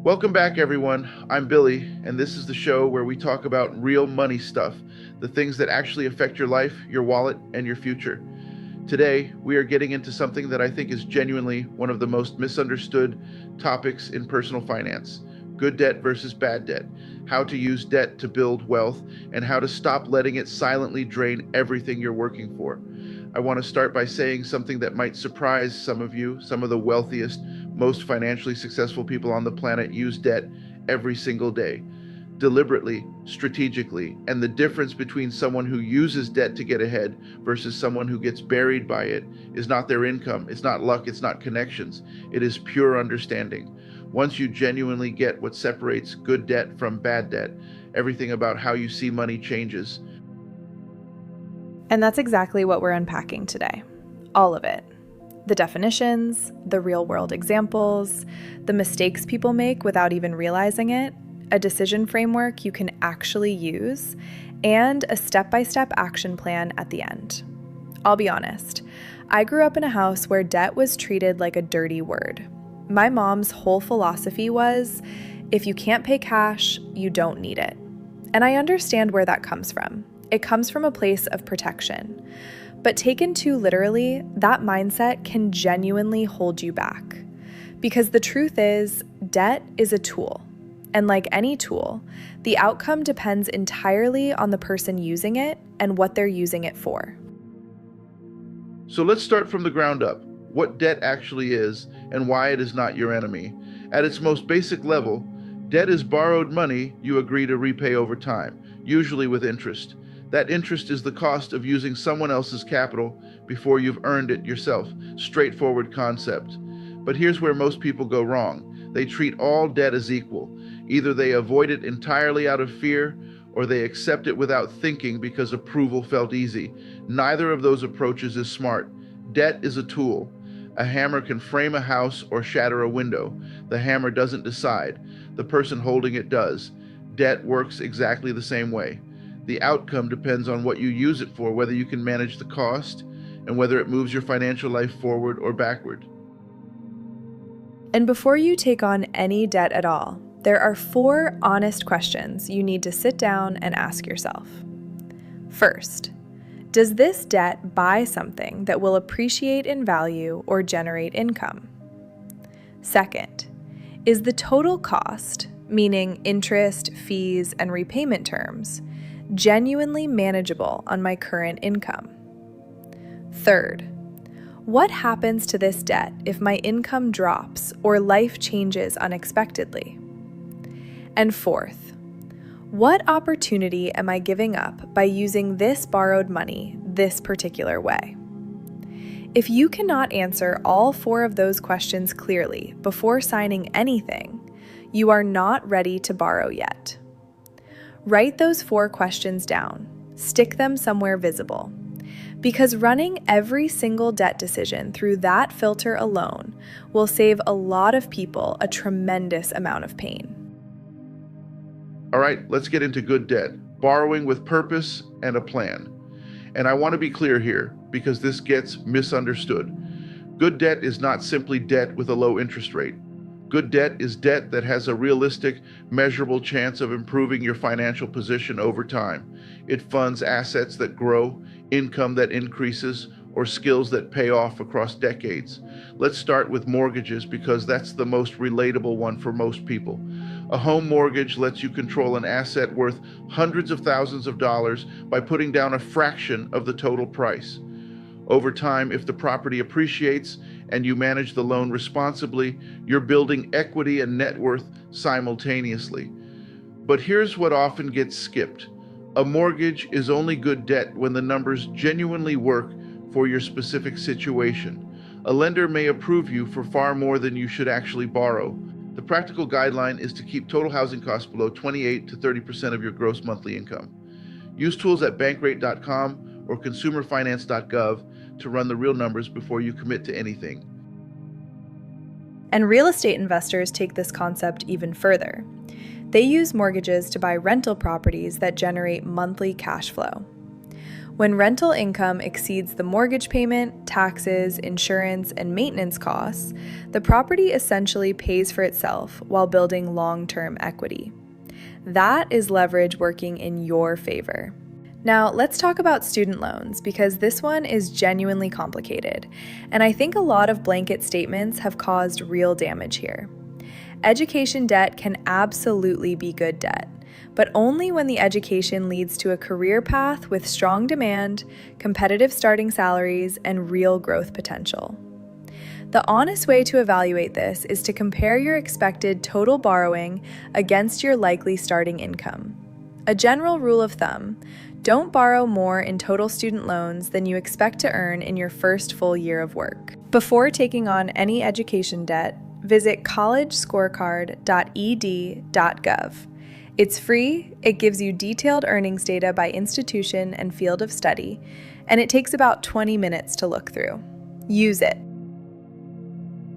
Welcome back, everyone. I'm Billy, and this is the show where we talk about real money stuff, the things that actually affect your life, your wallet, and your future. Today, we are getting into something that I think is genuinely one of the most misunderstood topics in personal finance: good debt versus bad debt, how to use debt to build wealth, and how to stop letting it silently drain everything you're working for. I want to start by saying something that might surprise some of you. Some of the wealthiest, most financially successful people on the planet use debt every single day, deliberately, strategically, and the difference between someone who uses debt to get ahead versus someone who gets buried by it is not their income, it's not luck, it's not connections, it is pure understanding. Once you genuinely get what separates good debt from bad debt, everything about how you see money changes. And that's exactly what we're unpacking today. All of it. The definitions, the real-world examples, the mistakes people make without even realizing it, a decision framework you can actually use, and a step-by-step action plan at the end. I'll be honest, I grew up in a house where debt was treated like a dirty word. My mom's whole philosophy was, if you can't pay cash, you don't need it. And I understand where that comes from. It comes from a place of protection. But taken too literally, that mindset can genuinely hold you back. Because the truth is, debt is a tool. And like any tool, the outcome depends entirely on the person using it and what they're using it for. So let's start from the ground up. What debt actually is and why it is not your enemy. At its most basic level, debt is borrowed money you agree to repay over time, usually with interest. That interest is the cost of using someone else's capital before you've earned it yourself. Straightforward concept. But here's where most people go wrong. They treat all debt as equal. Either they avoid it entirely out of fear, or they accept it without thinking because approval felt easy. Neither of those approaches is smart. Debt is a tool. A hammer can frame a house or shatter a window. The hammer doesn't decide. The person holding it does. Debt works exactly the same way. The outcome depends on what you use it for, whether you can manage the cost, and whether it moves your financial life forward or backward. And before you take on any debt at all, there are 4 honest questions you need to sit down and ask yourself. First, does this debt buy something that will appreciate in value or generate income? Second, is the total cost, meaning interest, fees, and repayment terms, genuinely manageable on my current income? Third, what happens to this debt if my income drops or life changes unexpectedly? And fourth, what opportunity am I giving up by using this borrowed money this particular way? If you cannot answer all 4 of those questions clearly before signing anything, you are not ready to borrow yet. Write those 4 questions down. Stick them somewhere visible. Because running every single debt decision through that filter alone will save a lot of people a tremendous amount of pain. All right, let's get into good debt. Borrowing with purpose and a plan. And I want to be clear here because this gets misunderstood. Good debt is not simply debt with a low interest rate. Good debt is debt that has a realistic, measurable chance of improving your financial position over time. It funds assets that grow, income that increases, or skills that pay off across decades. Let's start with mortgages because that's the most relatable one for most people. A home mortgage lets you control an asset worth hundreds of thousands of dollars by putting down a fraction of the total price. Over time, if the property appreciates and you manage the loan responsibly, you're building equity and net worth simultaneously. But here's what often gets skipped. A mortgage is only good debt when the numbers genuinely work for your specific situation. A lender may approve you for far more than you should actually borrow. The practical guideline is to keep total housing costs below 28 to 30% of your gross monthly income. Use tools at bankrate.com or consumerfinance.gov to run the real numbers before you commit to anything. And real estate investors take this concept even further. They use mortgages to buy rental properties that generate monthly cash flow. When rental income exceeds the mortgage payment, taxes, insurance, and maintenance costs, the property essentially pays for itself while building long-term equity. That is leverage working in your favor. Now, let's talk about student loans because this one is genuinely complicated, and I think a lot of blanket statements have caused real damage here. Education debt can absolutely be good debt, but only when the education leads to a career path with strong demand, competitive starting salaries, and real growth potential. The honest way to evaluate this is to compare your expected total borrowing against your likely starting income. A general rule of thumb: don't borrow more in total student loans than you expect to earn in your first full year of work. Before taking on any education debt, visit collegescorecard.ed.gov. It's free, it gives you detailed earnings data by institution and field of study, and it takes about 20 minutes to look through. Use it.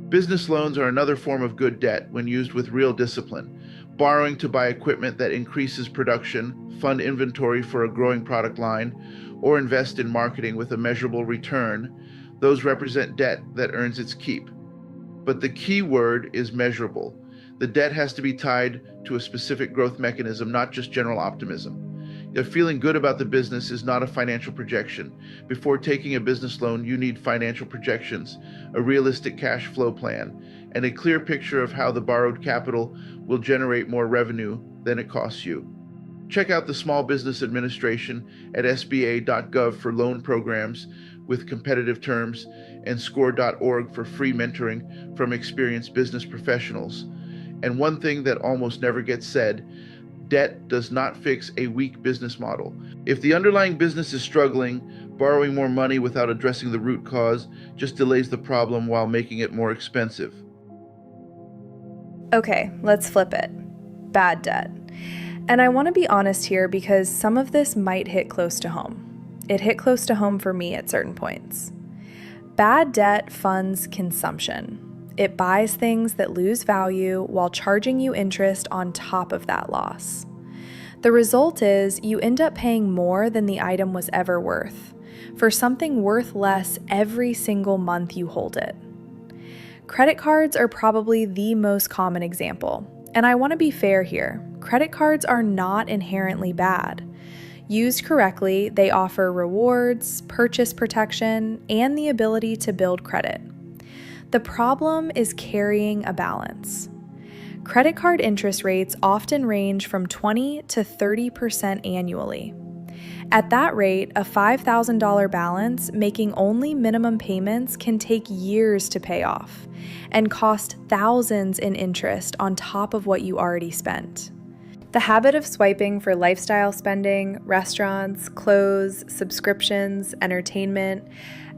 Business loans are another form of good debt when used with real discipline. Borrowing to buy equipment that increases production, fund inventory for a growing product line, or invest in marketing with a measurable return, those represent debt that earns its keep. But the key word is measurable. The debt has to be tied to a specific growth mechanism, not just general optimism. If feeling good about the business is not a financial projection, before taking a business loan, you need financial projections, a realistic cash flow plan, and a clear picture of how the borrowed capital will generate more revenue than it costs you. Check out the Small Business Administration at sba.gov for loan programs with competitive terms and score.org for free mentoring from experienced business professionals. And one thing that almost never gets said: debt does not fix a weak business model. If the underlying business is struggling, borrowing more money without addressing the root cause just delays the problem while making it more expensive. Okay, let's flip it. Bad debt. And I want to be honest here because some of this might hit close to home. It hit close to home for me at certain points. Bad debt funds consumption. It buys things that lose value while charging you interest on top of that loss. The result is you end up paying more than the item was ever worth, for something worth less every single month you hold it. Credit cards are probably the most common example, and I want to be fair here. Credit cards are not inherently bad. Used correctly, they offer rewards, purchase protection, and the ability to build credit. The problem is carrying a balance. Credit card interest rates often range from 20 to 30% annually. At that rate, a $5,000 balance making only minimum payments can take years to pay off and cost thousands in interest on top of what you already spent. The habit of swiping for lifestyle spending, restaurants, clothes, subscriptions, entertainment,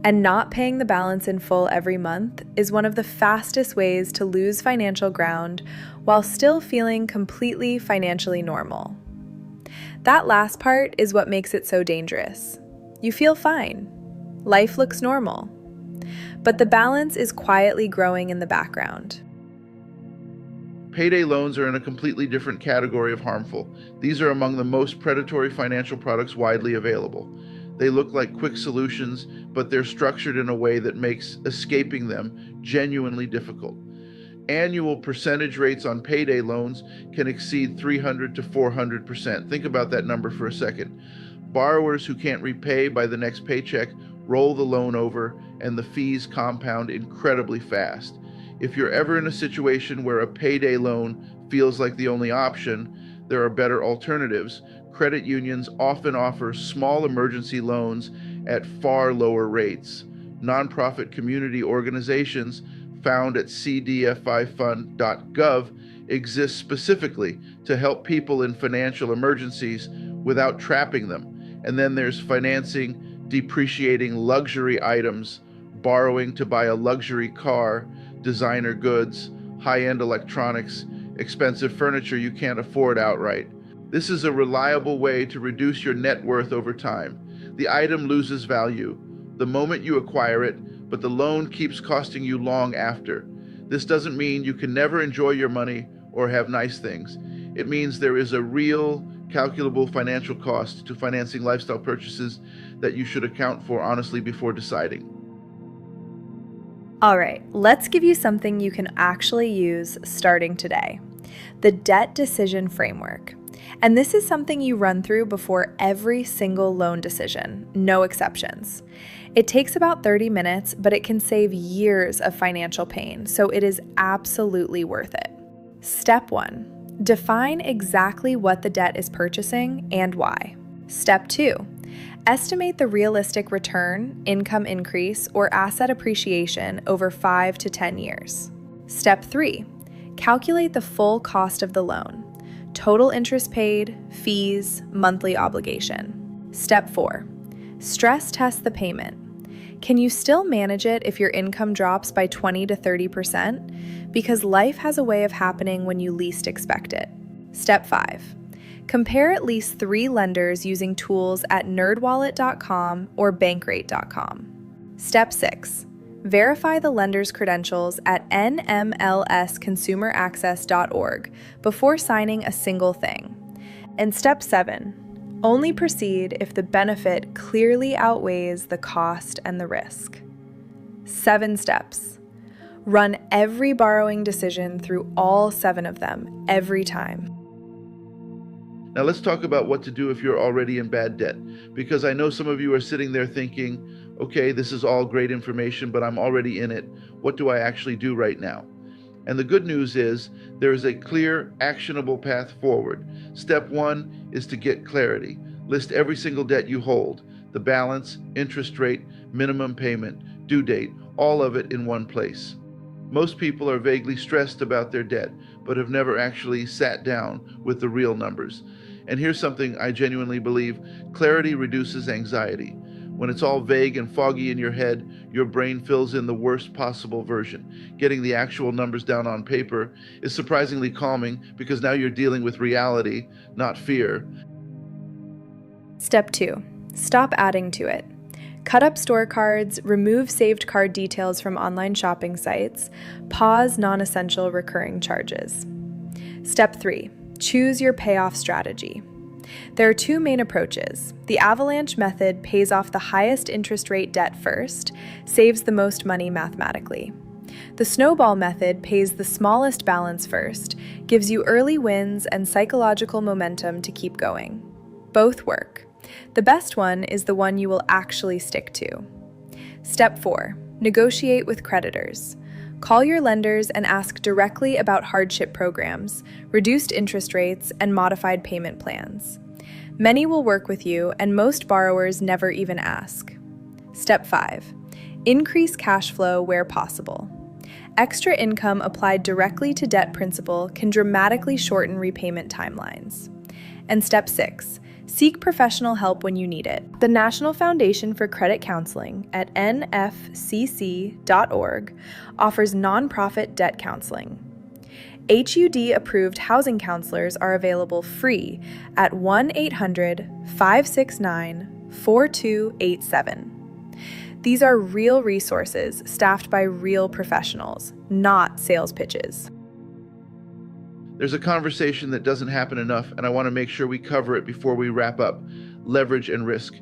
and not paying the balance in full every month is one of the fastest ways to lose financial ground while still feeling completely financially normal. That last part is what makes it so dangerous. You feel fine. Life looks normal. But the balance is quietly growing in the background. Payday loans are in a completely different category of harmful. These are among the most predatory financial products widely available. They look like quick solutions, but they're structured in a way that makes escaping them genuinely difficult. Annual percentage rates on payday loans can exceed 300 to 400%. Think about that number for a second. Borrowers who can't repay by the next paycheck roll the loan over, and the fees compound incredibly fast. If you're ever in a situation where a payday loan feels like the only option, there are better alternatives. Credit unions often offer small emergency loans at far lower rates. Nonprofit community organizations found at cdfifund.gov exist specifically to help people in financial emergencies without trapping them. And then there's financing depreciating luxury items, borrowing to buy a luxury car, designer goods, high-end electronics, expensive furniture you can't afford outright. This is a reliable way to reduce your net worth over time. The item loses value the moment you acquire it, but the loan keeps costing you long after. This doesn't mean you can never enjoy your money or have nice things. It means there is a real calculable financial cost to financing lifestyle purchases that you should account for honestly before deciding. All right, let's give you something you can actually use starting today: the debt decision framework. And this is something you run through before every single loan decision, no exceptions. It takes about 30 minutes, but it can save years of financial pain, so it is absolutely worth it. Step 1. Define exactly what the debt is purchasing and why. Step 2. Estimate the realistic return, income increase, or asset appreciation over 5 to 10 years. Step 3. Calculate the full cost of the loan: total interest paid, fees, monthly obligation. Step 4. Stress test the payment. Can you still manage it if your income drops by 20 to 30%? Because life has a way of happening when you least expect it. Step 5. Compare at least 3 lenders using tools at nerdwallet.com or bankrate.com. Step 6. Verify the lender's credentials at nmlsconsumeraccess.org before signing a single thing. And Step 7. Only proceed if the benefit clearly outweighs the cost and the risk. 7 steps. Run every borrowing decision through all 7 of them every time. Now let's talk about what to do if you're already in bad debt, because I know some of you are sitting there thinking, okay, this is all great information, but I'm already in it. What do I actually do right now? And the good news is there is a clear, actionable path forward. Step 1 is to get clarity. List every single debt you hold: the balance, interest rate, minimum payment, due date, all of it in one place. Most people are vaguely stressed about their debt, but have never actually sat down with the real numbers. And here's something I genuinely believe: clarity reduces anxiety. When it's all vague and foggy in your head, your brain fills in the worst possible version. Getting the actual numbers down on paper is surprisingly calming, because now you're dealing with reality, not fear. Step 2. Stop adding to it. Cut up store cards, remove saved card details from online shopping sites, pause non-essential recurring charges. Step 3. Choose your payoff strategy. There are 2 main approaches. The avalanche method pays off the highest interest rate debt first, saves the most money mathematically. The snowball method pays the smallest balance first, gives you early wins and psychological momentum to keep going. Both work. The best one is the one you will actually stick to. Step 4. Negotiate with creditors. Call your lenders and ask directly about hardship programs, reduced interest rates, and modified payment plans. Many will work with you, and most borrowers never even ask. Step 5. Increase cash flow where possible. Extra income applied directly to debt principal can dramatically shorten repayment timelines. And Step 6. Seek professional help when you need it. The National Foundation for Credit Counseling at nfcc.org offers nonprofit debt counseling. HUD-approved housing counselors are available free at 1-800-569-4287. These are real resources staffed by real professionals, not sales pitches. There's a conversation that doesn't happen enough, and I want to make sure we cover it before we wrap up: leverage and risk.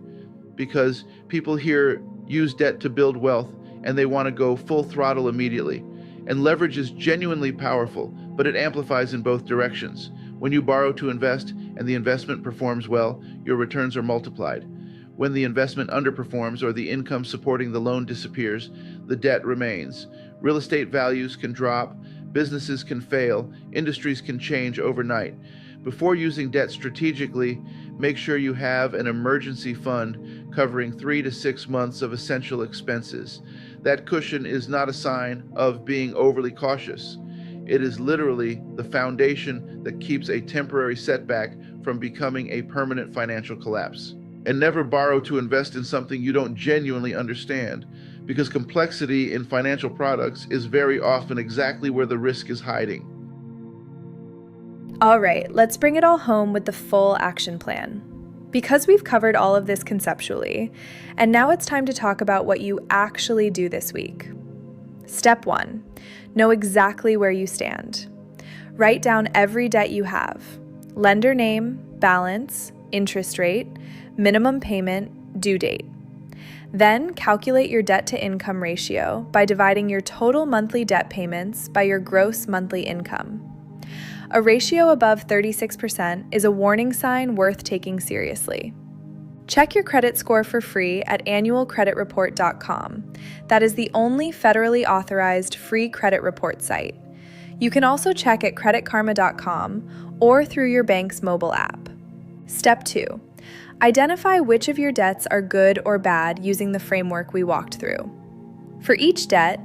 Because people here use debt to build wealth, and they want to go full throttle immediately. And leverage is genuinely powerful, but it amplifies in both directions. When you borrow to invest and the investment performs well, your returns are multiplied. When the investment underperforms or the income supporting the loan disappears, the debt remains. Real estate values can drop, businesses can fail, industries can change overnight. Before using debt strategically, make sure you have an emergency fund covering 3 to 6 months of essential expenses. That cushion is not a sign of being overly cautious. It is literally the foundation that keeps a temporary setback from becoming a permanent financial collapse. And never borrow to invest in something you don't genuinely understand, because complexity in financial products is very often exactly where the risk is hiding. All right, let's bring it all home with the full action plan. Because we've covered all of this conceptually, and now it's time to talk about what you actually do this week. Step 1. Know exactly where you stand. Write down every debt you have: lender name, balance, interest rate, minimum payment, due date. Then calculate your debt-to-income ratio by dividing your total monthly debt payments by your gross monthly income. A ratio above 36% is a warning sign worth taking seriously. Check your credit score for free at annualcreditreport.com. That is the only federally authorized free credit report site. You can also check at creditkarma.com or through your bank's mobile app. Step 2. Identify which of your debts are good or bad using the framework we walked through. For each debt,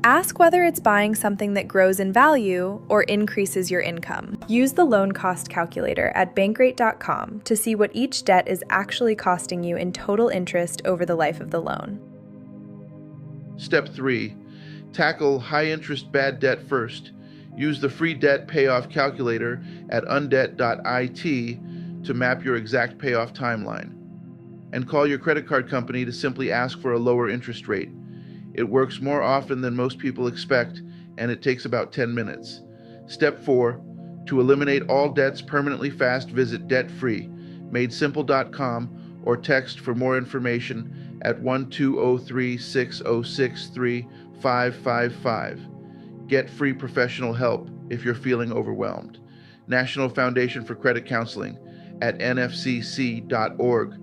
ask whether it's buying something that grows in value or increases your income. Use the loan cost calculator at bankrate.com to see what each debt is actually costing you in total interest over the life of the loan. Step 3. Tackle high-interest bad debt first. Use the free debt payoff calculator at undebt.it to map your exact payoff timeline. And call your credit card company to simply ask for a lower interest rate. It works more often than most people expect, and it takes about 10 minutes. Step 4. To eliminate all debts permanently fast, visit debtfree.madesimple.com or text for more information at 1-203-606-3555. Get free professional help if you're feeling overwhelmed. National Foundation for Credit Counseling at nfcc.org.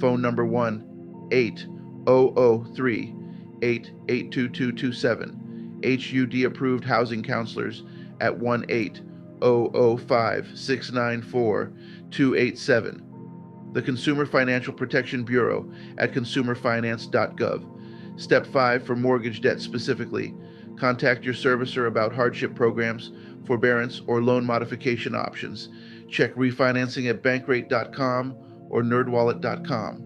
Phone number 1-8003-82227. HUD approved housing counselors at 1-8005-694-287. The Consumer Financial Protection Bureau at consumerfinance.gov. Step 5 for mortgage debt specifically. Contact your servicer about hardship programs, forbearance, or loan modification options. Check refinancing at bankrate.com or nerdwallet.com.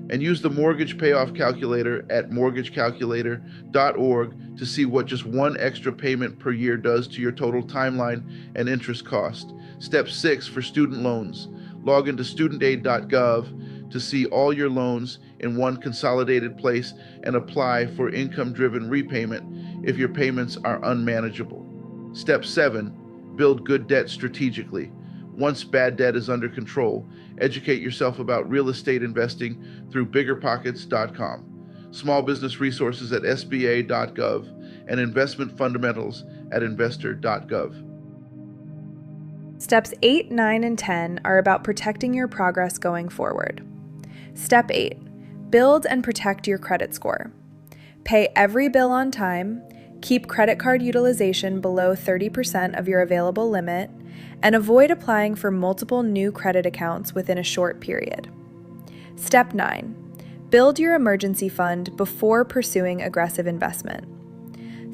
And use the mortgage payoff calculator at mortgagecalculator.org to see what just one extra payment per year does to your total timeline and interest cost. Step 6 for student loans. Log into studentaid.gov to see all your loans in one consolidated place and apply for income-driven repayment if your payments are unmanageable. Step 7, build good debt strategically. Once bad debt is under control, educate yourself about real estate investing through biggerpockets.com, small business resources at sba.gov, and investment fundamentals at investor.gov. Steps 8, 9, and 10 are about protecting your progress going forward. Step 8, build and protect your credit score. Pay every bill on time, keep credit card utilization below 30% of your available limit, and avoid applying for multiple new credit accounts within a short period. Step 9, build your emergency fund before pursuing aggressive investment.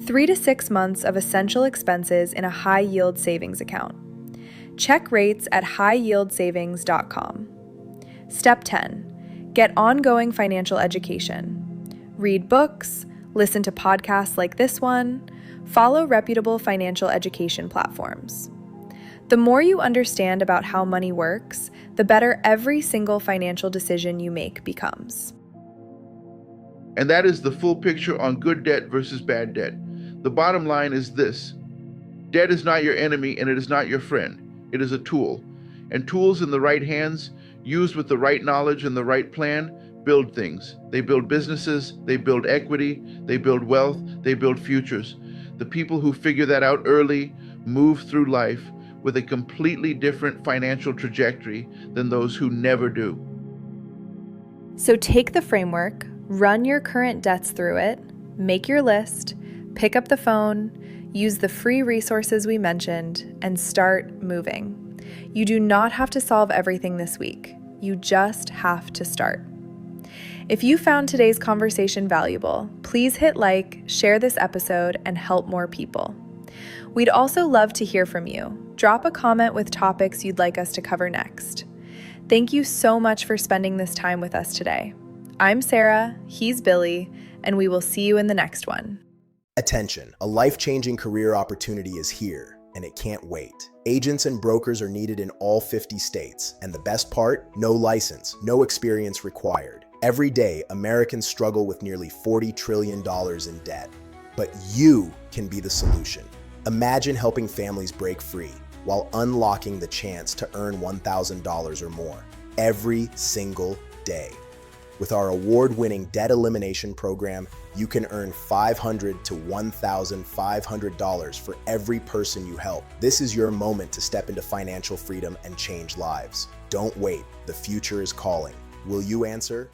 3 to 6 months of essential expenses in a high-yield savings account. Check rates at highyieldssavings.com. Step 10, get ongoing financial education. Read books, listen to podcasts like this one, follow reputable financial education platforms. The more you understand about how money works, the better every single financial decision you make becomes. And that is the full picture on good debt versus bad debt. The bottom line is this: debt is not your enemy and it is not your friend. It is a tool. And tools in the right hands, used with the right knowledge and the right plan, build things. They build businesses, they build equity, they build wealth, they build futures. The people who figure that out early move through life with a completely different financial trajectory than those who never do. So take the framework, run your current debts through it, make your list, pick up the phone, use the free resources we mentioned, and start moving. You do not have to solve everything this week. You just have to start. If you found today's conversation valuable, please hit like, share this episode, and help more people. We'd also love to hear from you. Drop a comment with topics you'd like us to cover next. Thank you so much for spending this time with us today. I'm Sarah, he's Billy, and we will see you in the next one. Attention, a life-changing career opportunity is here, and it can't wait. Agents and brokers are needed in all 50 states, and the best part? No license, no experience required. Every day, Americans struggle with nearly $40 trillion in debt. But you can be the solution. Imagine helping families break free. while unlocking the chance to earn $1,000 or more every single day. With our award-winning debt elimination program, you can earn $500 to $1,500 for every person you help. This is your moment to step into financial freedom and change lives. Don't wait. The future is calling. Will you answer?